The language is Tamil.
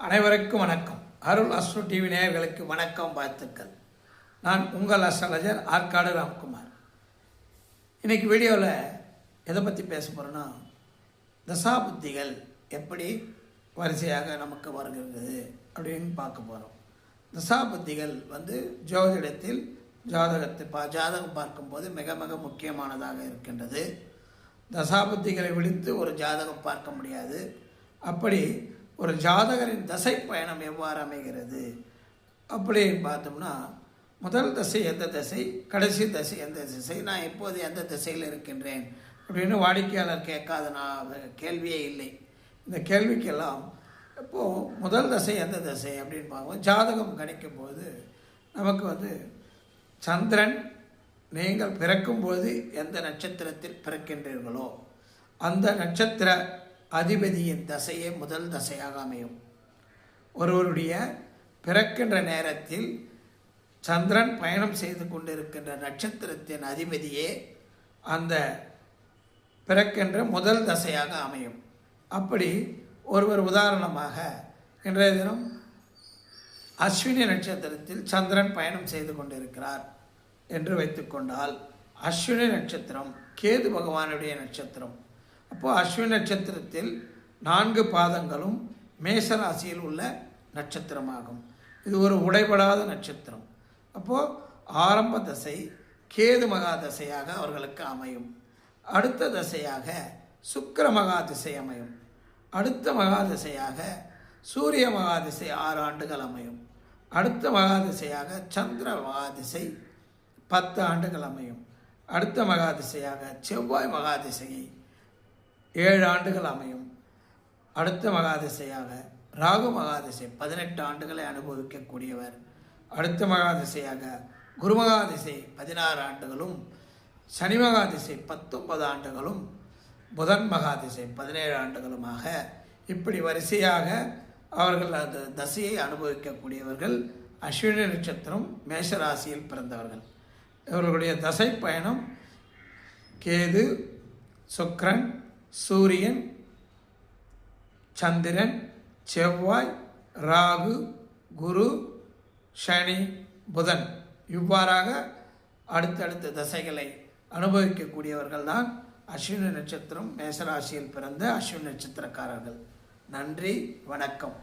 அனைவருக்கும் வணக்கம். அருள் அஸ்ட்ரோ டிவி நேயர்களுக்கு வணக்கம், வாழ்த்துக்கள். நான் உங்கள் அஸ்ட்ராலஜர் ஆற்காடு ராம்குமார். இன்றைக்கி வீடியோவில் எதை பற்றி பேச போகிறோன்னா, தசாபுத்திகள் எப்படி வரிசையாக நமக்கு வருகிறது அப்படின்னு பார்க்க போகிறோம். தசாபுத்திகள் ஜோதிடத்தில் ஜாதகம் பார்க்கும்போது மிக மிக முக்கியமானதாக இருக்கின்றது. தசாபுத்திகளை விடுத்து ஒரு ஜாதகம் பார்க்க முடியாது. அப்படி ஒரு ஜாதகரின் தசை பயணம் எவ்வாறு அமைகிறது அப்படின்னு பார்த்தோம்னா, முதல் தசை எந்த தசை, கடைசி தசை எந்த திசை, நான் இப்போது எந்த திசையில் இருக்கின்றேன் அப்படின்னு வாடிக்கையாளர் கேட்காத கேள்வியே இல்லை. இந்த கேள்விக்கெல்லாம் இப்போது முதல் தசை எந்த தசை அப்படின்னு பார்ப்போம். ஜாதகம் கணிக்கும் போது நமக்கு சந்திரன் நீங்கள் பிறக்கும்போது எந்த நட்சத்திரத்தில் பிறக்கின்றீர்களோ அந்த நட்சத்திர அதிபதியின் தசையே முதல் தசையாக அமையும். ஒருவருடைய பிறக்கின்ற நேரத்தில் சந்திரன் பயணம் செய்து கொண்டிருக்கின்ற நட்சத்திரத்தின் அதிபதியே அந்த பிறக்கின்ற முதல் தசையாக அமையும். அப்படி ஒருவர் உதாரணமாக இன்றைய தினம் அஸ்வினி நட்சத்திரத்தில் சந்திரன் பயணம் செய்து கொண்டிருக்கிறார் என்று வைத்துக்கொண்டால், அஸ்வினி நட்சத்திரம் கேது பகவானுடைய நட்சத்திரம். அப்போது அஸ்வினி நட்சத்திரத்தில் 4 பாதங்களும் மேசராசியில் உள்ள நட்சத்திரமாகும். இது ஒரு உடைபடாத நட்சத்திரம். அப்போது ஆரம்ப தசை கேது மகா தசையாக அவர்களுக்கு அமையும். அடுத்த தசையாக சுக்கிர மகா திசை அமையும். அடுத்த மகா திசையாக சூரிய மகா திசை 6 ஆண்டுகள் அமையும். அடுத்த மகா திசையாக சந்திர மகா திசை 10 ஆண்டுகள் அமையும். அடுத்த மகா திசையாக செவ்வாய் மகா திசையை 7 ஆண்டுகள் அமையும். அடுத்த மகாதிசையாக ராகு மகாதிசை 18 ஆண்டுகளை அனுபவிக்கக்கூடியவர். அடுத்த மகாதிசையாக குரு மகாதிசை 16 ஆண்டுகளும், சனி மகாதிசை 19 ஆண்டுகளும், புதன் மகாதிசை 17 ஆண்டுகளுமாக இப்படி வரிசையாக அவர்கள் அந்த தசையை அனுபவிக்கக்கூடியவர்கள் அஸ்வினி நட்சத்திரம் மேஷராசியில் பிறந்தவர்கள். இவர்களுடைய தசை பயணம் கேது, சுக்கிரன், சூரியன், சந்திரன், செவ்வாய், ராகு, குரு, சனி, புதன் இவ்வாறாக அடுத்தடுத்த தசைகளை அனுபவிக்கக்கூடியவர்கள் தான் அஸ்வினி நட்சத்திரம் மேசராசியில் பிறந்த அஸ்வினி நட்சத்திரக்காரர்கள். நன்றி, வணக்கம்.